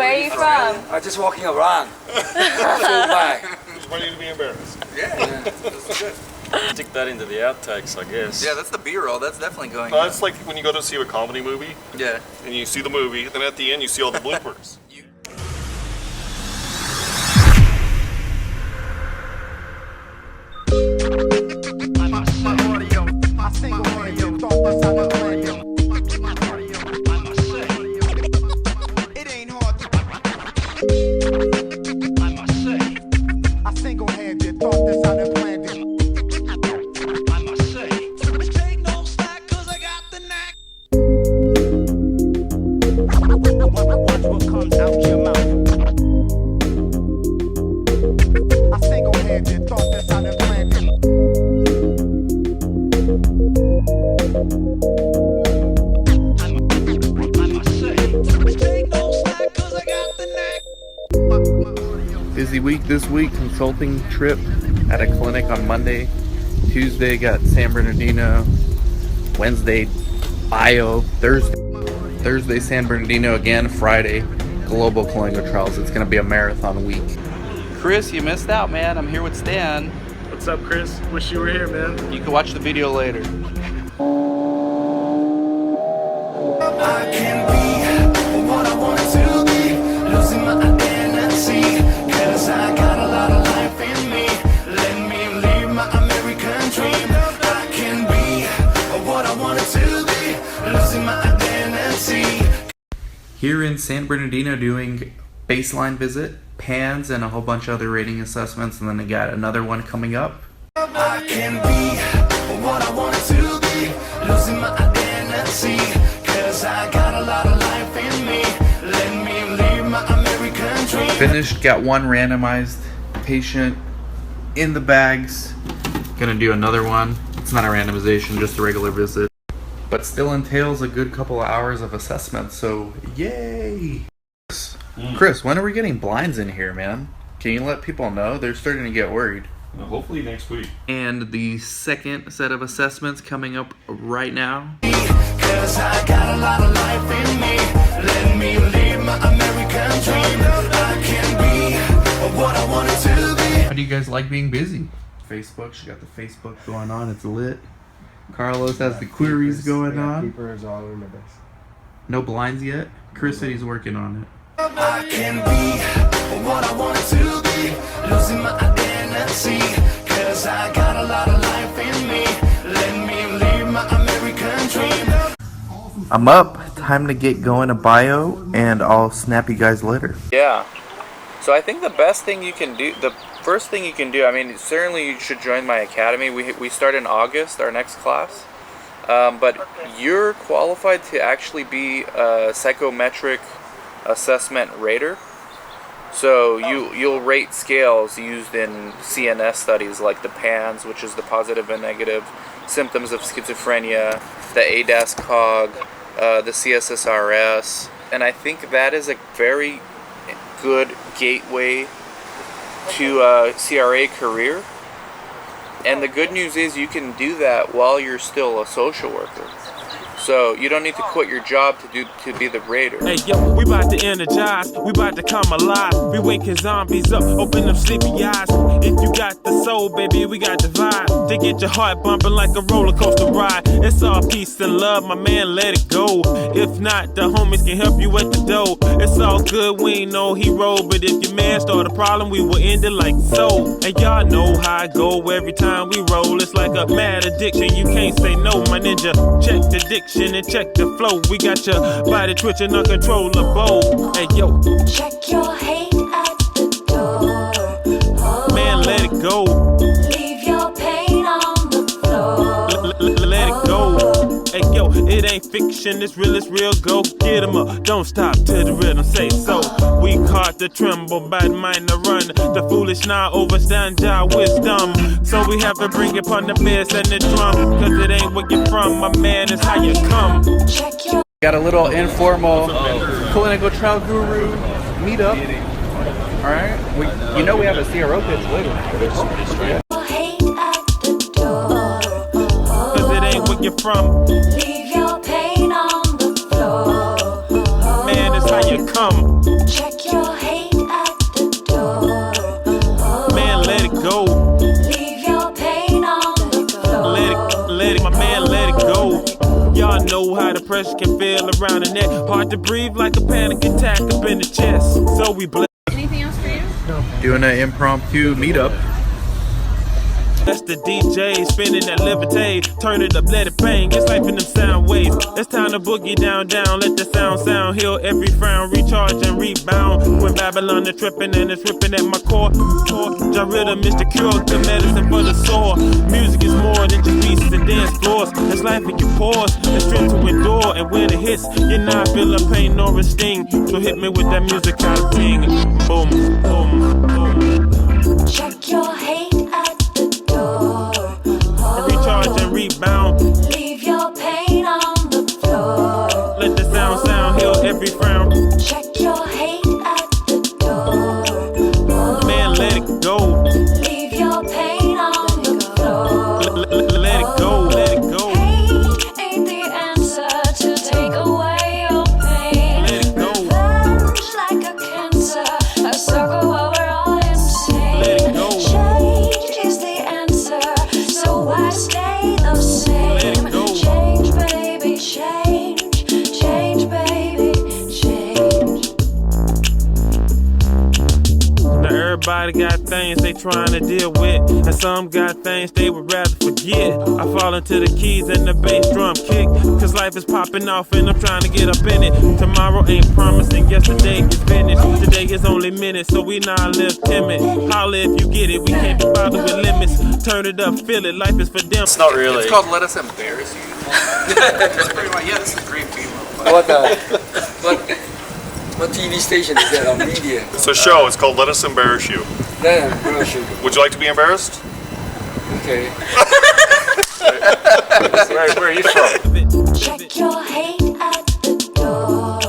Where are you from? I'm just walking around. Full bag. Just wanting to be embarrassed. Yeah, that's good. Stick that into the outtakes, I guess. Yeah, that's the B-roll. That's definitely going. It's like when you go to see a comedy movie. Yeah. And you see the movie, then at the end you see all the bloopers. Busy week this week, consulting trip at a clinic on Monday. Tuesday got San Bernardino. Wednesday, BIO. Thursday, San Bernardino again. Friday, global clinical trials. It's going to be a marathon week. Chris, you missed out, man. I'm here with Stan. What's up, Chris? Wish you were here, man. You can watch the video later. I can be what I want to be, losing my identity, cause I got a lot of life in me. Let me live my American dream. I can be what I want to be, losing my identity. Here in San Bernardino doing baseline visit, PANS, and a whole bunch of other rating assessments, and then I got another one coming up. I can be what I want to be, losing my identity. I got a lot of life in me. Let me live my American dream. Finished, got one randomized patient in the bags. Gonna do another one. It's not a randomization, just a regular visit. But still entails a good couple of hours of assessment, so yay! Chris, when are we getting blinds in here, man? Can you let people know? They're starting to get worried. Well, hopefully next week. And the second set of assessments coming up right now. Cause I got a lot of life in me. Let me live my American dream. I can be what I wanted to be. How do you guys like being busy? Facebook, she got the Facebook going on, it's lit. Carlos has the queries going on. All in the base. No blinds yet? Chris said he's working on it. I can be what I wanted to be, losing my identity. Cause I got a lot of life in me. Let me live my American dream. I'm up. Time to get going to bio, and I'll snap you guys later. Yeah. So I think the best thing you can do, the first thing you can do, I mean, certainly you should join my academy. We start in August, our next class. But you're qualified to actually be a psychometric assessment rater. So you'll rate scales used in CNS studies like the PANS, which is the positive and negative symptoms of schizophrenia, the ADAS-COG, the CSSRS, and I think that is a very good gateway to a CRA career. And the good news is you can do that while you're still a social worker. So you don't need to quit your job to be the rater. Hey yo, we about to energize, we about to come alive. We waking zombies up, open them sleepy eyes. If you got the soul, baby, we got the vibe. To get your heart bumping like a roller coaster ride. It's all peace and love, my man, let it go. If not, the homies can help you at the door. It's all good, we ain't no hero. But if your man start a problem, we will end it like so. And y'all know how I go every time we roll. It's like a mad addiction, you can't say no, my ninja. Check the diction and check the flow. We got your body twitching uncontrollable. Hey yo, check your hate at the door. Man, let it go. Leave your pain on the floor. Let it go. Hey yo, it ain't fiction, it's real, go get 'em up. Don't stop till the rhythm say so. Weak heart to tremble, bad mind to run. The foolish now overstand our wisdom. So we have to bring upon the bass and the drum. Cause it ain't where you're from, my man, it's how you come. Got a little informal clinical trial guru meetup. Alright? You know we have a CRO pitch later. Cause it ain't where you're from. Leave your pain on the floor. Man, it's how you come. Check pressure can feel around the neck. Hard to breathe like a panic attack up in the chest. So we bless. Anything else for you? Doing an impromptu meetup. That's the DJ spinning that levitate. Turn it up, let it bang. It's life in them sound waves. It's time to boogie down, down. Let the sound heal every frown. Recharge and rebound. When Babylon is tripping and it's ripping at my core. Ja rhythm is the cure, the medicine for the sore. Music is more than just pieces and dance floors. It's life in your pores. It's strength to endure. And when it hits, you're not feeling pain nor a sting. So hit me with that music I'll ting. Boom, boom, boom. Check your hate at the door. Recharge and rebound. Leave your pain on the floor. Let the sound heal every frown. Check your hate at the door. Man, let it go. Leave your pain on the floor. Let it go, let it go. Hate ain't the answer to take away your pain. Let it go. Revenge like a cancer, a circle where we're all insane. Let it go. Change is the answer, so why stay the same? Let it go. Change, baby, change. Change, baby, change. Now everybody got things they trying to deal with, and some got things they would rather forget. I fall into the keys and the bass drum kick, cause life is popping off and I'm trying to get up in it. Tomorrow ain't promising, yesterday is finished. Today is only minutes, so we not live timid. Holla if you get it, we can't be bothered with limits. Turn it up, feel it, life is for them. It's not really. It's called Let Us Embarrass You. That's pretty much, yeah, this is great people. What TV station is that on media? It's a show. It's called Let Us Embarrass You. Then, Russian. Would you like to be embarrassed? Okay. Where are you from? Check your hate at the door.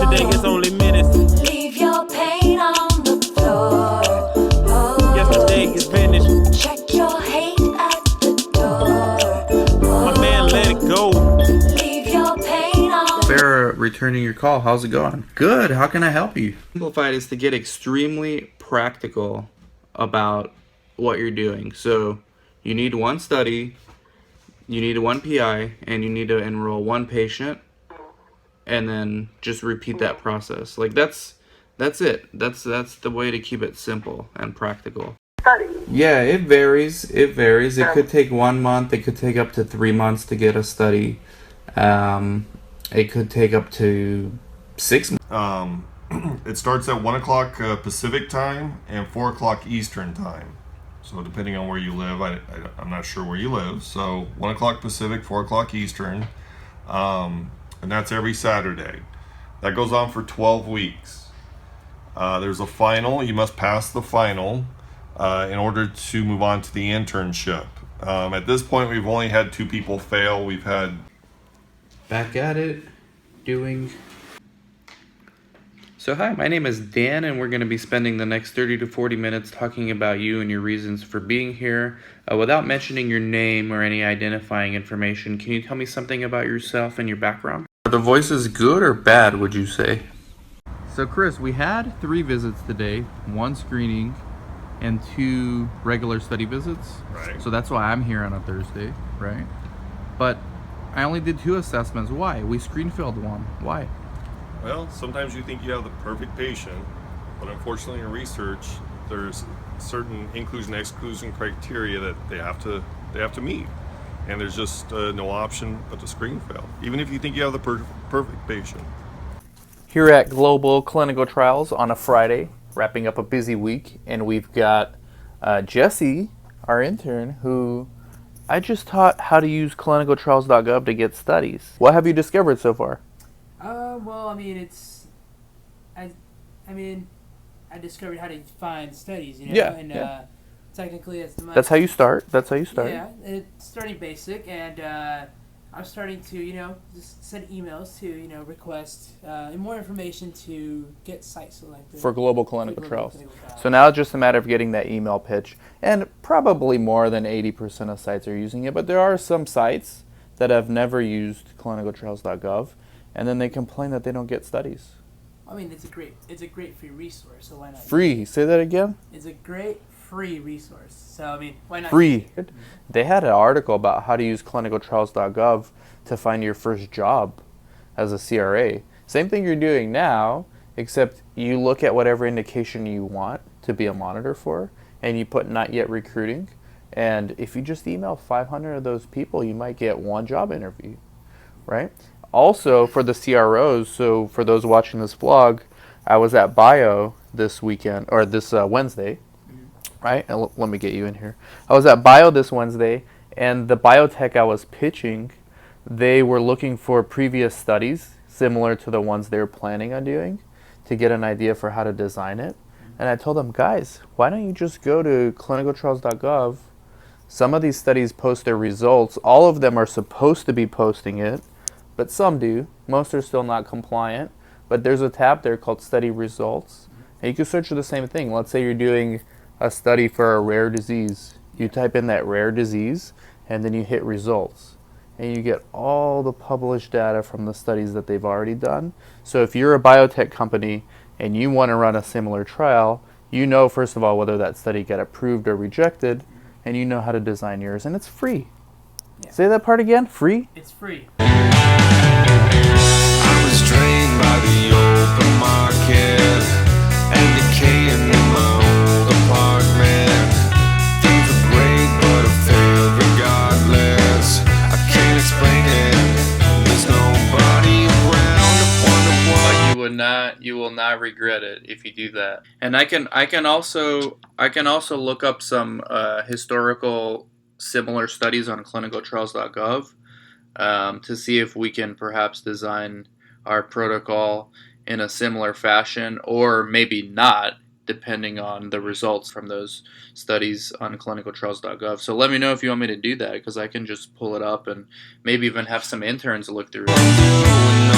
Today is only minutes, Leave your pain on the floor. yesterday is finished. Check your hate at the door. My man, let it go. Leave your pain on. Bear, returning your call. How's it going? Good. How can I help you? Simplified is to get extremely practical about what you're doing. So you need one study, you need one PI, and you need to enroll one patient, and then just repeat that process. Like that's it. That's the way to keep it simple and practical. Yeah, it varies. It varies. It could take 1 month. It could take up to 3 months to get a study. It could take up to 6 months. It starts at 1 o'clock Pacific time and 4 o'clock Eastern time. So depending on where you live, I'm not sure where you live. So 1 o'clock Pacific, 4 o'clock Eastern, and that's every Saturday. That goes on for 12 weeks. There's a final. You must pass the final in order to move on to the internship. At this point, we've only had 2 people fail. We've had... Back at it, doing... So hi, my name is Dan, and we're going to be spending the next 30 to 40 minutes talking about you and your reasons for being here. Without mentioning your name or any identifying information, can you tell me something about yourself and your background? Are the voices good or bad, would you say? So Chris, we had 3 visits today, 1 screening, and 2 regular study visits. Right. So that's why I'm here on a Thursday, right? But I only did 2 assessments. Why? We screen failed 1. Why? Well, sometimes you think you have the perfect patient, but unfortunately in research, there's certain inclusion-exclusion criteria that they have to meet, and there's just no option but to screen fail, even if you think you have the perfect patient. Here at Global Clinical Trials on a Friday, wrapping up a busy week, and we've got Jesse, our intern, who I just taught how to use clinicaltrials.gov to get studies. What have you discovered so far? Well, I mean, I discovered how to find studies, you know, Yeah, and yeah. Technically That's how you start. That's how you start. Yeah, it's starting basic, and I'm starting to, you know, just send emails to, you know, request more information to get site selected. For Global Clinical Trials. So now it's just a matter of getting that email pitch. And probably more than 80% of sites are using it, but there are some sites that have never used clinicaltrials.gov, and then they complain that they don't get studies. I mean, it's a great free resource, so why not? Free. Say that again? It's a great free resource. So I mean, why not? Free. They had an article about how to use clinicaltrials.gov to find your first job as a CRA. Same thing you're doing now, except you look at whatever indication you want to be a monitor for, and you put not yet recruiting. And if you just email 500 of those people, you might get one job interview, right? Also, for the CROs, so for those watching this vlog, I was at BIO this weekend, or this Wednesday, right? And let me get you in here. I was at BIO this Wednesday, and the biotech I was pitching, they were looking for previous studies similar to the ones they were planning on doing to get an idea for how to design it. And I told them, guys, why don't you just go to clinicaltrials.gov? Some of these studies post their results. All of them are supposed to be posting it, but some do. Most are still not compliant. But there's a tab there called Study Results. And you can search for the same thing. Let's say you're doing a study for a rare disease. You type in that rare disease, and then you hit Results. And you get all the published data from the studies that they've already done. So if you're a biotech company and you want to run a similar trial, you know, first of all, whether that study got approved or rejected, and you know how to design yours, and it's free. Yeah. Say that part again, free? It's free. I was drained by the open market and decaying in my old apartment. Things were great, but I failed regardless. I can't explain it. There's nobody around. But you will not regret it if you do that. And I can also look up some historical similar studies on clinicaltrials.gov to see if we can perhaps design our protocol in a similar fashion, or maybe not, depending on the results from those studies on clinicaltrials.gov. So let me know if you want me to do that, because I can just pull it up and maybe even have some interns look through it.